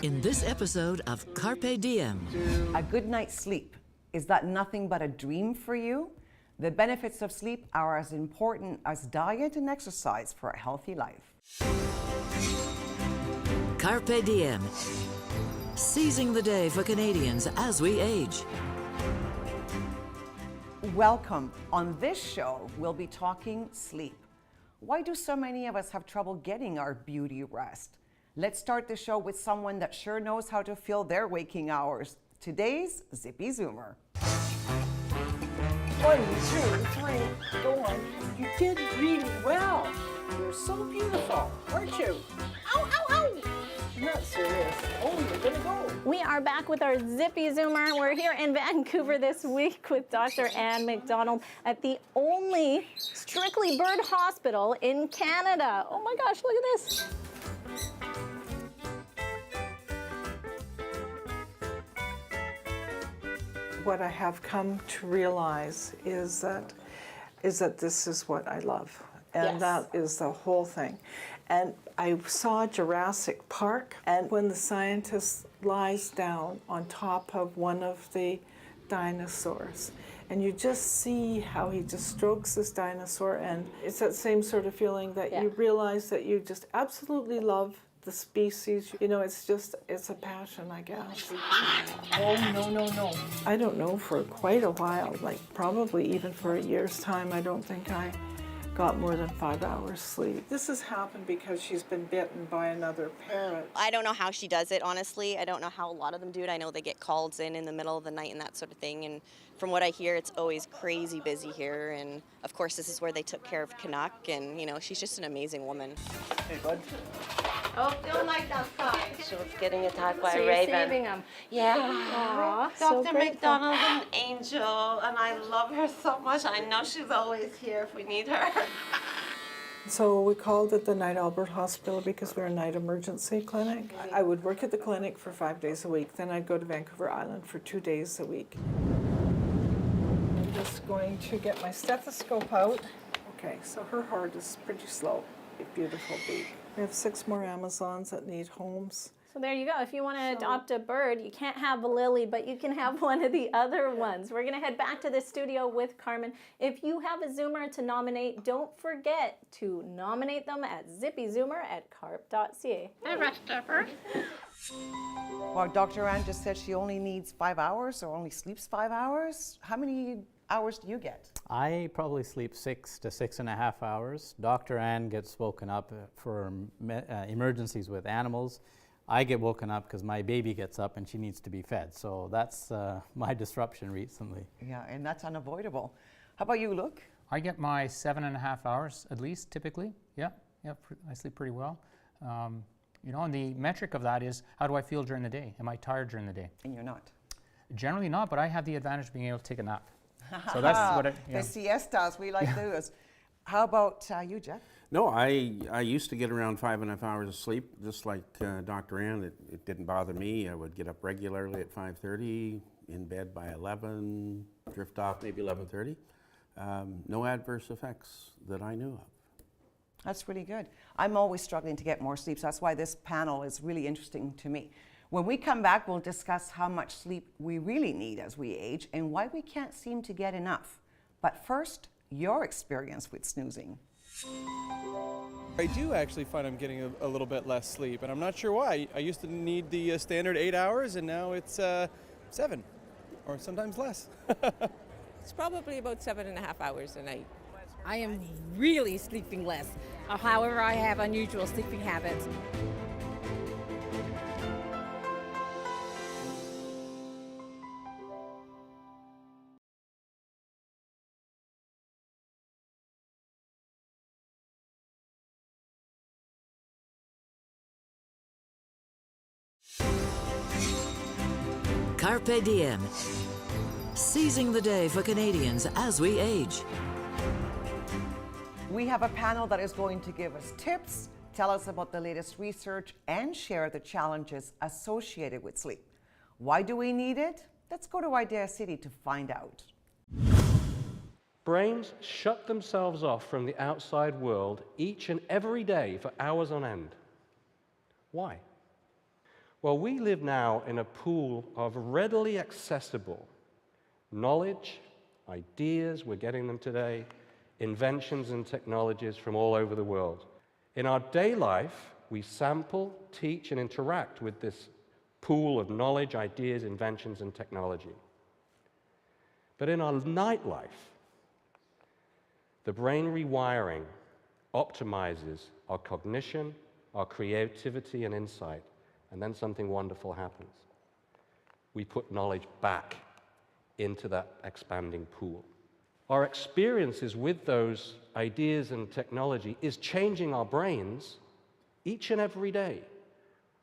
In this episode of Carpe Diem. A good night's sleep, is that nothing but a dream for you? The benefits of sleep are as important as diet and exercise for a healthy life. Carpe Diem. Seizing the day for Canadians as we age. Welcome. On this show, we'll be talking sleep. Why do so many of us have trouble getting our beauty rest? Let's start the show with someone that sure knows how to fill their waking hours. Today's Zippy Zoomer. 1, 2, 3, go on. You did really well. You're so beautiful, aren't you? Ow, ow, ow! Not serious. Oh, you're gonna go. We are back with our Zippy Zoomer. We're here in Vancouver this week with Dr. Anne McDonald at the only strictly bird hospital in Canada. Oh my gosh, look at this. What I have come to realize is that this is what I love. And Yes. that is the whole thing. And I saw Jurassic Park, and when the scientist lies down on top of one of the dinosaurs, and you just see how he just strokes this dinosaur, and it's that same sort of feeling that you realize that you just absolutely love the species. You know, it's a passion, I guess. Oh, no. I don't know, for quite a while, like probably even for a year's time, I don't think I got more than 5 hours sleep. This has happened because she's been bitten by another parrot. I don't know how she does it, honestly. I don't know how a lot of them do it. I know they get calls in the middle of the night and that sort of thing. And from what I hear, it's always crazy busy here. And of course, this is where they took care of Canuck. And, you know, she's just an amazing woman. Hey, bud. Oh, don't like that side. She was getting attacked by So a you're raven. saving them. Yeah. Aw, so Dr. grateful. McDonald's an angel, and I love her so much. I know she's always here if we need her. So we called it the Night Albert Hospital because we're a night emergency clinic. I would work at the clinic for 5 days a week. Then I'd go to Vancouver Island for 2 days a week. I'm just going to get my stethoscope out. Okay, so her heart is pretty slow. Beautiful beat. We have 6 more Amazons that need homes. So there you go. If you want to adopt a bird, you can't have a Lily, but you can have one of the other ones. We're going to head back to the studio with Carmen. If you have a Zoomer to nominate, don't forget to nominate them at zippyzoomer@carp.ca. Well, Dr. Ann just said she only needs 5 hours or only sleeps 5 hours. How many hours do you get? I probably sleep 6 to 6.5 hours. Dr. Ann gets woken up for emergencies with animals. I get woken up because my baby gets up and she needs to be fed. So that's my disruption recently. Yeah, and that's unavoidable. How about you, Luke? I get my 7.5 hours at least, typically. Yeah, I sleep pretty well. You know, and the metric of that is, how do I feel during the day? Am I tired during the day? And you're not. Generally not, but I have the advantage of being able to take a nap. So that's what The siestas, we like those. How about you, Jeff? No, I used to get around 5.5 hours of sleep, just like Dr. Ann. It didn't bother me. I would get up regularly at 5:30, in bed by 11, drift off maybe 11:30. No adverse effects that I knew of. That's really good. I'm always struggling to get more sleep, so that's why this panel is really interesting to me. When we come back, we'll discuss how much sleep we really need as we age and why we can't seem to get enough. But first, your experience with snoozing. I do actually find I'm getting a little bit less sleep, and I'm not sure why. I used to need the standard 8 hours, and now it's 7, or sometimes less. It's probably about 7.5 hours a night. I am really sleeping less. However, I have unusual sleeping habits. Carpe Diem. Seizing the day for Canadians as we age. We have a panel that is going to give us tips, tell us about the latest research, and share the challenges associated with sleep. Why do we need it? Let's go to Idea City to find out. Brains shut themselves off from the outside world each and every day for hours on end. Why? Well, we live now in a pool of readily accessible knowledge, ideas, we're getting them today, inventions and technologies from all over the world. In our day life, we sample, teach, and interact with this pool of knowledge, ideas, inventions, and technology. But in our nightlife, the brain rewiring optimizes our cognition, our creativity, and insight, and then something wonderful happens. We put knowledge back into that expanding pool. Our experiences with those ideas and technology is changing our brains each and every day.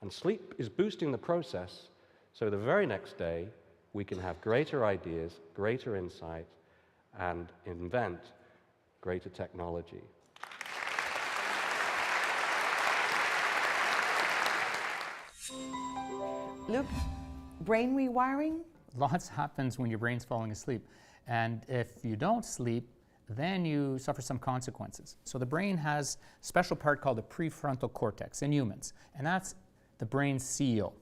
And sleep is boosting the process, so the very next day, we can have greater ideas, greater insight, and invent greater technology. Luke, brain rewiring? Lots happens when your brain's falling asleep. And if you don't sleep, then you suffer some consequences. So the brain has a special part called the prefrontal cortex in humans, and that's the brain's CEO.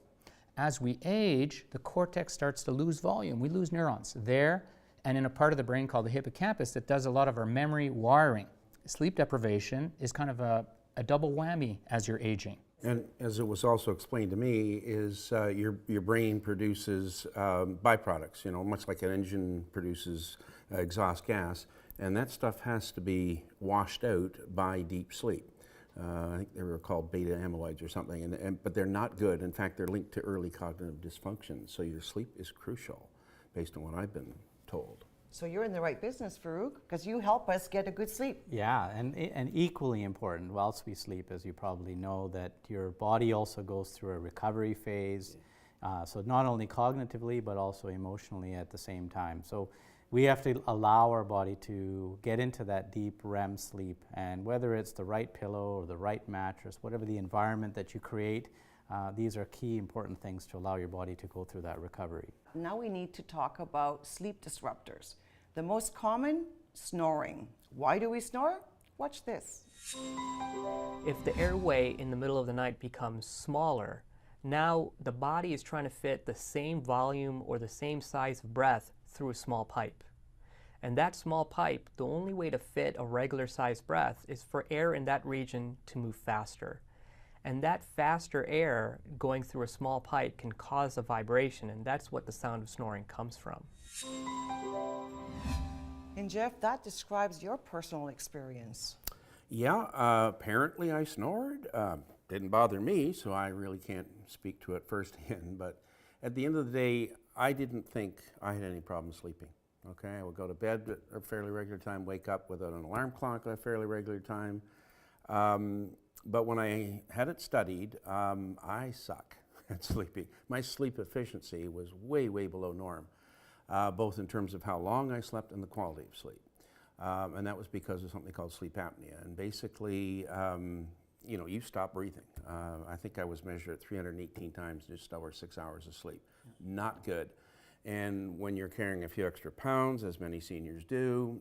As we age, the cortex starts to lose volume. We lose neurons there and in a part of the brain called the hippocampus that does a lot of our memory wiring. Sleep deprivation is kind of a double whammy as you're aging. And as it was also explained to me, is your brain produces byproducts, much like an engine produces exhaust gas, and that stuff has to be washed out by deep sleep. I think they were called beta amyloids or something, but they're not good. In fact, they're linked to early cognitive dysfunction, so your sleep is crucial, based on what I've been told. So you're in the right business, Farouk, because you help us get a good sleep. Yeah, and equally important, whilst we sleep, as you probably know, that your body also goes through a recovery phase. So not only cognitively, but also emotionally at the same time. So we have to allow our body to get into that deep REM sleep. And whether it's the right pillow or the right mattress, whatever the environment that you create, these are key important things to allow your body to go through that recovery. Now we need to talk about sleep disruptors. The most common, snoring. Why do we snore? Watch this. If the airway in the middle of the night becomes smaller, now the body is trying to fit the same volume or the same size of breath through a small pipe. And that small pipe, the only way to fit a regular sized breath is for air in that region to move faster. And that faster air going through a small pipe can cause a vibration, and that's what the sound of snoring comes from. And Jeff, that describes your personal experience. Yeah, apparently I snored. Didn't bother me, so I really can't speak to it firsthand. But at the end of the day, I didn't think I had any problem sleeping. Okay, I would go to bed at a fairly regular time, wake up without an alarm clock at a fairly regular time. But when I had it studied, I suck at sleeping. My sleep efficiency was way, way below norm, both in terms of how long I slept and the quality of sleep. And that was because of something called sleep apnea. And basically, you stop breathing. I think I was measured at 318 times, just over 6 hours of sleep. Not good. And when you're carrying a few extra pounds, as many seniors do,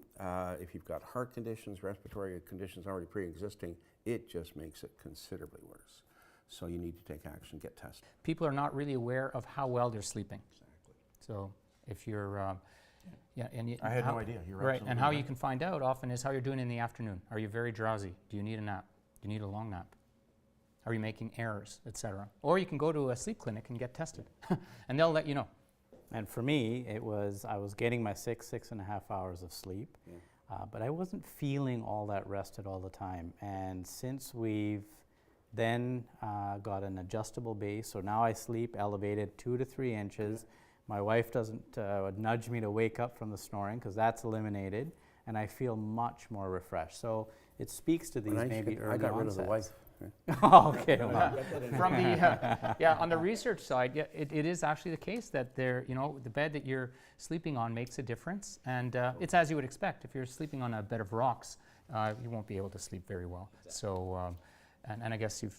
if you've got heart conditions, respiratory conditions already pre-existing, it just makes it considerably worse. So you need to take action, get tested. People are not really aware of how well they're sleeping. Exactly. So if you're, I had no idea. You're right. And how you can find out often is how you're doing in the afternoon. Are you very drowsy? Do you need a nap? Do you need a long nap? Are you making errors, etc.? Or you can go to a sleep clinic and get tested, and they'll let you know. And for me, I was getting my 6.5 hours of sleep, but I wasn't feeling all that rested all the time. And since we've then got an adjustable base, so now I sleep elevated 2 to 3 inches. My wife doesn't nudge me to wake up from the snoring because that's eliminated, and I feel much more refreshed. So it speaks to these maybe early I got rid onsets. of the wife. Oh, okay. Well. From the on the research side, it is actually the case that the bed that you're sleeping on makes a difference, and it's as you would expect. If you're sleeping on a bed of rocks, you won't be able to sleep very well. Exactly. So, and I guess you've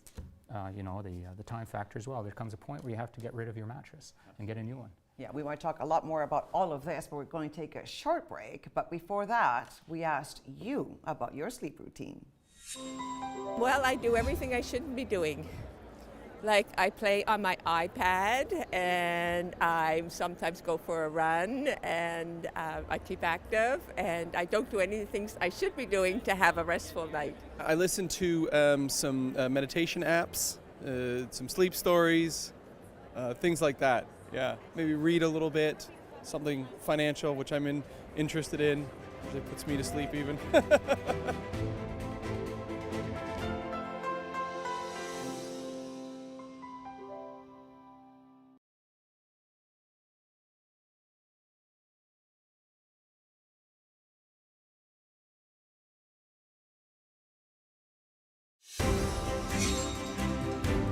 the time factor as well. There comes a point where you have to get rid of your mattress and get a new one. Yeah, we want to talk a lot more about all of this, but we're going to take a short break. But before that, we asked you about your sleep routine. Well, I do everything I shouldn't be doing. Like I play on my iPad, and I sometimes go for a run, and I keep active, and I don't do any of the things I should be doing to have a restful night. I listen to some meditation apps, some sleep stories, things like that. Yeah, maybe read a little bit, something financial, which I'm interested in. It puts me to sleep even.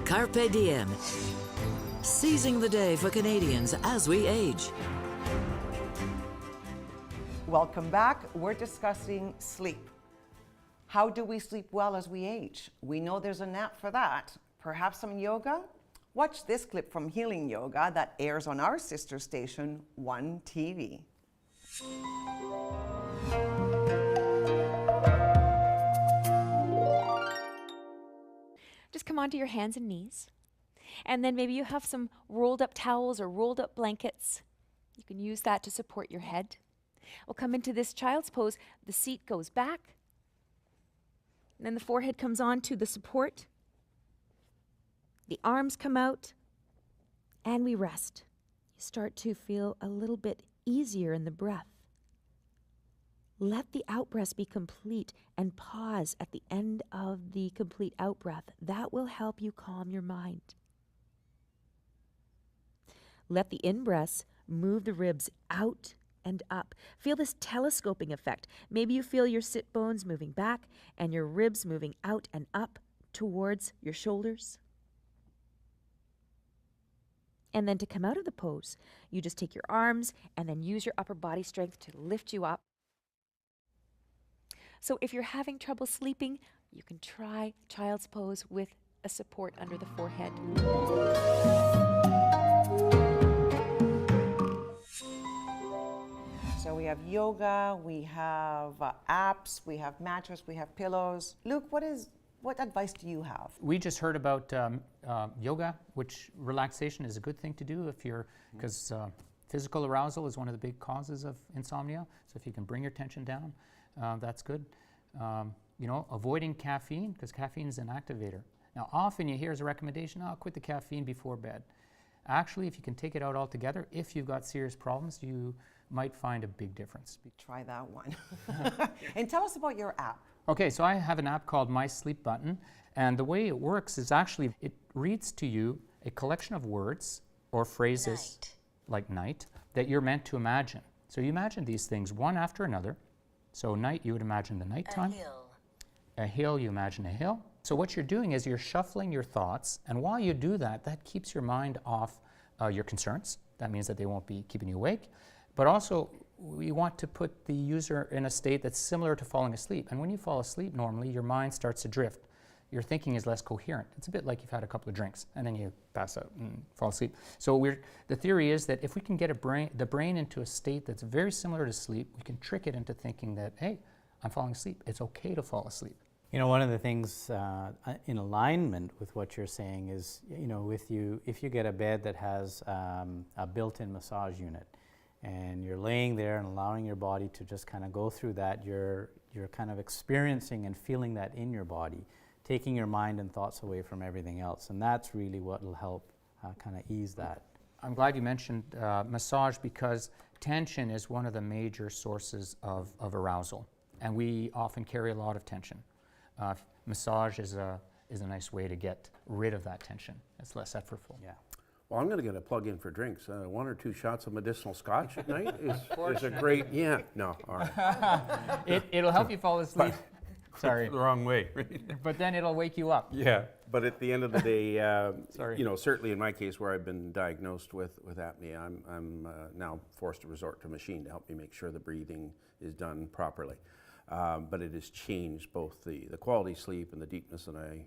Carpe Diem. Seizing the day for Canadians as we age. Welcome back. We're discussing sleep. How do we sleep well as we age? We know there's a nap for that. Perhaps some yoga? Watch this clip from Healing Yoga that airs on our sister station, One TV. Just come onto your hands and knees. And then maybe you have some rolled up towels or rolled up blankets. You can use that to support your head. We'll come into this child's pose. The seat goes back. And then the forehead comes onto the support. The arms come out. And we rest. You start to feel a little bit easier in the breath. Let the out-breath be complete and pause at the end of the complete out-breath. That will help you calm your mind. Let the in-breaths move the ribs out and up. Feel this telescoping effect. Maybe you feel your sit bones moving back and your ribs moving out and up towards your shoulders. And then to come out of the pose, you just take your arms and then use your upper body strength to lift you up. So if you're having trouble sleeping, you can try child's pose with a support under the forehead. So we have yoga, we have apps, we have mattress, we have pillows. Luke, what advice do you have? We just heard about yoga, which relaxation is a good thing to do because physical arousal is one of the big causes of insomnia. So if you can bring your tension down, that's good. Avoiding caffeine, because caffeine is an activator. Now, often you hear as a recommendation, quit the caffeine before bed. Actually, if you can take it out altogether, if you've got serious problems, you might find a big difference. Try that one. And tell us about your app. Okay, so I have an app called My Sleep Button, and the way it works is actually it reads to you a collection of words or phrases like night that you're meant to imagine. So you imagine these things one after another. So night, you would imagine the nighttime. A hill. A hill, you imagine a hill. So what you're doing is you're shuffling your thoughts, and while you do that, that keeps your mind off your concerns. That means that they won't be keeping you awake. But also, we want to put the user in a state that's similar to falling asleep. And when you fall asleep normally, your mind starts to drift. Your thinking is less coherent. It's a bit like you've had a couple of drinks, and then you pass out and fall asleep. So the theory is that if we can get the brain into a state that's very similar to sleep, we can trick it into thinking that, hey, I'm falling asleep. It's okay to fall asleep. One of the things in alignment with what you're saying is, if you get a bed that has a built-in massage unit, and you're laying there and allowing your body to just kind of go through that, you're kind of experiencing and feeling that in your body, taking your mind and thoughts away from everything else. And that's really what will help kind of ease that. I'm glad you mentioned massage, because tension is one of the major sources of arousal. And we often carry a lot of tension. Massage is a nice way to get rid of that tension. It's less effortful. Yeah. Well, I'm going to get a plug in for drinks. 1 or 2 shots of medicinal scotch at night is a great, no, all right. It'll help you fall asleep. Sorry. The wrong way, right? But then it'll wake you up. Yeah, but at the end of the day, certainly in my case where I've been diagnosed with apnea, I'm now forced to resort to a machine to help me make sure the breathing is done properly. But it has changed both the quality of sleep and the deepness that I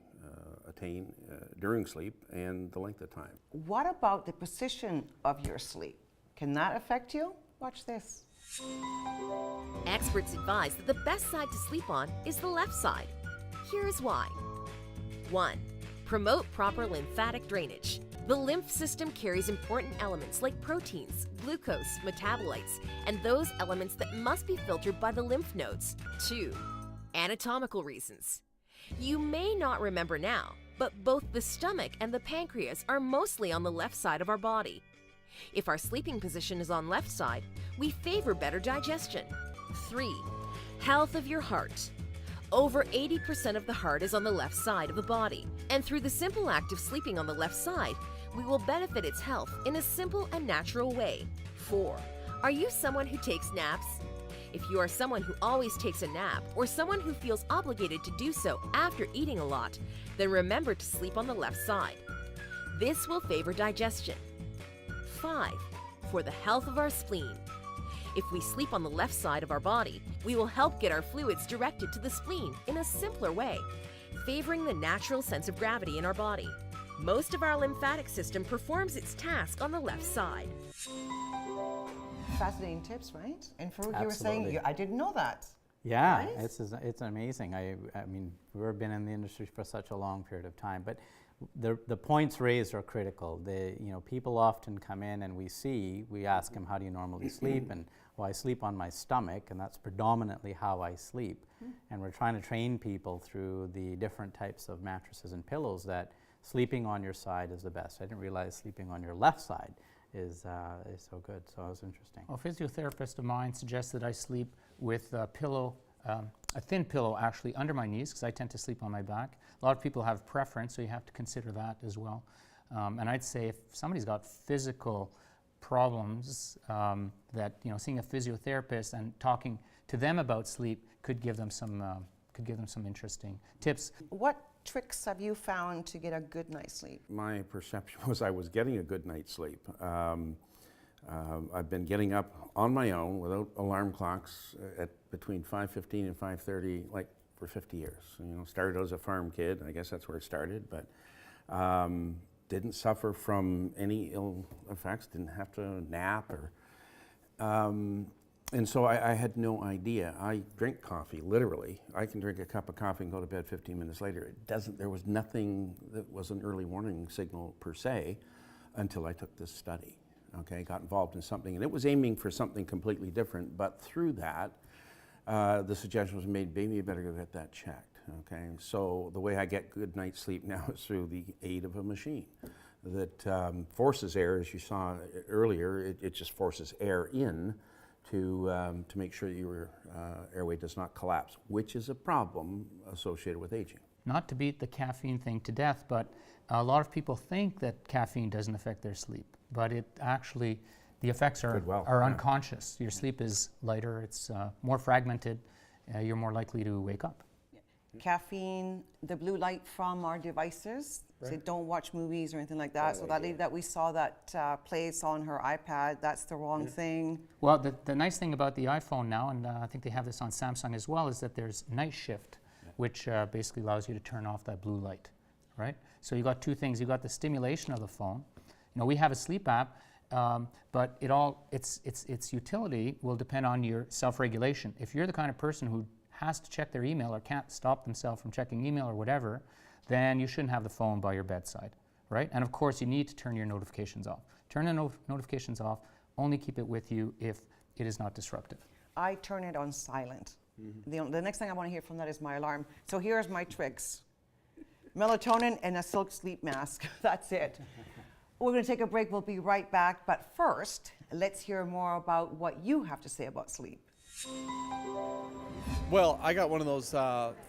attain during sleep and the length of time. What about the position of your sleep? Can that affect you? Watch this. Experts advise that the best side to sleep on is the left side. Here's why. 1. promote proper lymphatic drainage. The lymph system carries important elements like proteins, glucose, metabolites, and those elements that must be filtered by the lymph nodes. 2. Anatomical reasons. You may not remember now, but both the stomach and the pancreas are mostly on the left side of our body. If our sleeping position is on left side, we favor better digestion. 3. Health of your heart. Over 80% of the heart is on the left side of the body, and through the simple act of sleeping on the left side, we will benefit its health in a simple and natural way. 4. Are you someone who takes naps? If you are someone who always takes a nap, or someone who feels obligated to do so after eating a lot, then remember to sleep on the left side. This will favor digestion. 5. For the health of our spleen. If we sleep on the left side of our body, we will help get our fluids directed to the spleen in a simpler way, favoring the natural sense of gravity in our body. Most of our lymphatic system performs its task on the left side. Fascinating tips, right? And Farouk, you were saying, Absolutely. I didn't know that. Yeah, Right? it's amazing. I mean, we've been in the industry for such a long period of time, but the points raised are critical. People often come in and we ask them, how do you normally sleep? And well, I sleep on my stomach, and that's predominantly how I sleep. And we're trying to train people through the different types of mattresses and pillows that sleeping on your side is the best. I didn't realize sleeping on your left side is so good, so it was interesting. Well, a physiotherapist of mine suggests that I sleep with a pillow, a thin pillow actually under my knees, because I tend to sleep on my back. A lot of people have preference, so you have to consider that as well. And I'd say if somebody's got physical problems, that seeing a physiotherapist and talking to them about sleep could give them some interesting tips. What tricks have you found to get a good night's sleep? My perception was I was getting a good night's sleep. I've been getting up on my own without alarm clocks at between 5:15 and 5:30, like for 50 years. Started as a farm kid. I guess that's where it started, but didn't suffer from any ill effects. Didn't have to nap and so I had no idea. I drink coffee, literally. I can drink a cup of coffee and go to bed 15 minutes later. There was nothing that was an early warning signal per se until I took this study. Okay, got involved in something, and it was aiming for something completely different, but through that, the suggestion was made, baby, you better go get that checked. Okay, so the way I get good night's sleep now is through the aid of a machine that forces air, as you saw earlier. It just forces air in to make sure your airway does not collapse, which is a problem associated with aging. Not to beat the caffeine thing to death, but a lot of people think that caffeine doesn't affect their sleep, but it actually, the effects are unconscious. Your sleep is lighter, it's more fragmented, you're more likely to wake up. Caffeine, the blue light from our devices, say don't watch movies or anything like that. So that lady that we saw that plays on her iPad, that's the wrong thing. Well, the nice thing about the iPhone now, and I think they have this on Samsung as well, is that there's night shift, which basically allows you to turn off that blue light, right? So you got two things. You got the stimulation of the phone. We have a sleep app, but its utility will depend on your self-regulation. If you're the kind of person who has to check their email or can't stop themselves from checking email or whatever, then you shouldn't have the phone by your bedside, right? And of course, you need to turn your notifications off. Turn the notifications off, only keep it with you if it is not disruptive. I turn it on silent. The next thing I want to hear from that is my alarm. So here's my tricks. Melatonin and a silk sleep mask, that's it. We're going to take a break, we'll be right back, but first, let's hear more about what you have to say about sleep. Well, I got one of those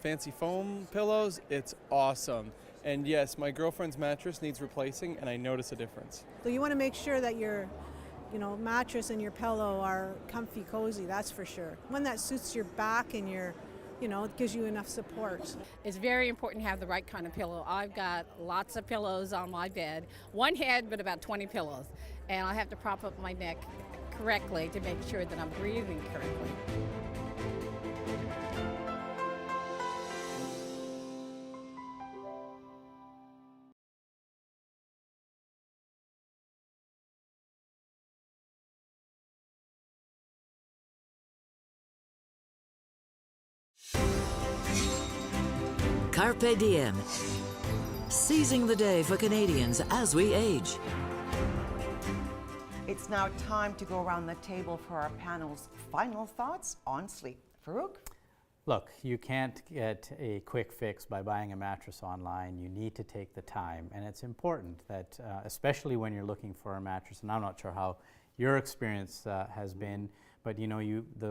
fancy foam pillows. It's awesome. And yes, my girlfriend's mattress needs replacing, and I notice a difference. So you want to make sure that your mattress and your pillow are comfy, cozy, that's for sure. One that suits your back and it gives you enough support. It's very important to have the right kind of pillow. I've got lots of pillows on my bed. One head, but about 20 pillows. And I have to prop up my neck correctly to make sure that I'm breathing correctly. Carpe Diem. seizing the day for Canadians as we age. It's now time to go around the table for our panel's final thoughts on sleep. Farouk? Look, you can't get a quick fix by buying a mattress online. You need to take the time, and it's important that, especially when you're looking for a mattress, and I'm not sure how your experience has been, but you know,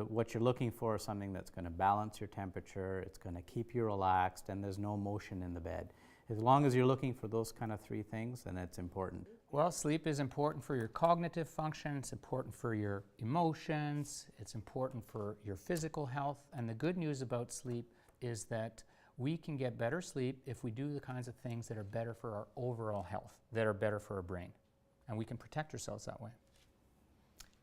what you're looking for is something that's going to balance your temperature, it's going to keep you relaxed, and there's no motion in the bed. As long as you're looking for those kind of three things, then it's important. Well, sleep is important for your cognitive function, it's important for your emotions, it's important for your physical health, and the good news about sleep is that we can get better sleep if we do the kinds of things that are better for our overall health, that are better for our brain, and we can protect ourselves that way.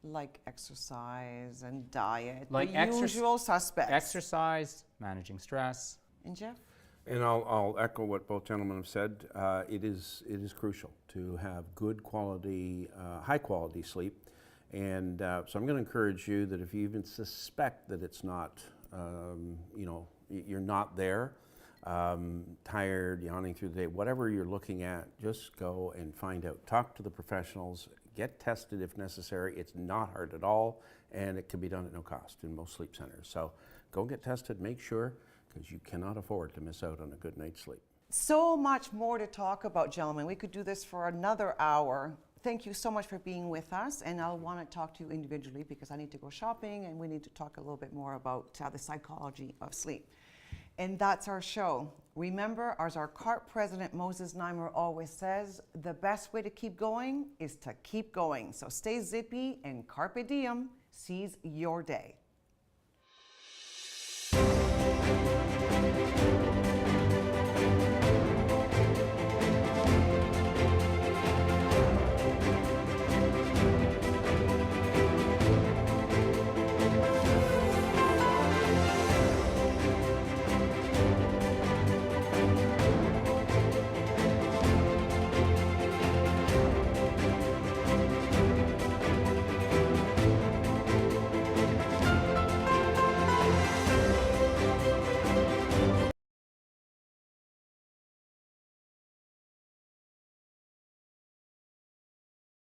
Like exercise and diet, Like the usual suspects. Exercise, managing stress. And Jeff? And I'll echo what both gentlemen have said. It is crucial to have good quality, high quality sleep. And so I'm going to encourage you that if you even suspect that it's not, you know, you're not there, tired, yawning through the day, whatever you're looking at, just go and find out. Talk to the professionals, get tested if necessary. It's not hard at all, and it can be done at no cost in most sleep centers. So go get tested, make sure, because you cannot afford to miss out on a good night's sleep. So much more to talk about, gentlemen. We could do this for another hour. Thank you so much for being with us, and I'll want to talk to you individually because I need to go shopping and we need to talk a little bit more about the psychology of sleep. And that's our show. Remember, as our Carpe president Moses Neimer always says, the best way to keep going is to keep going. So stay zippy and Carpe Diem. Seize your day.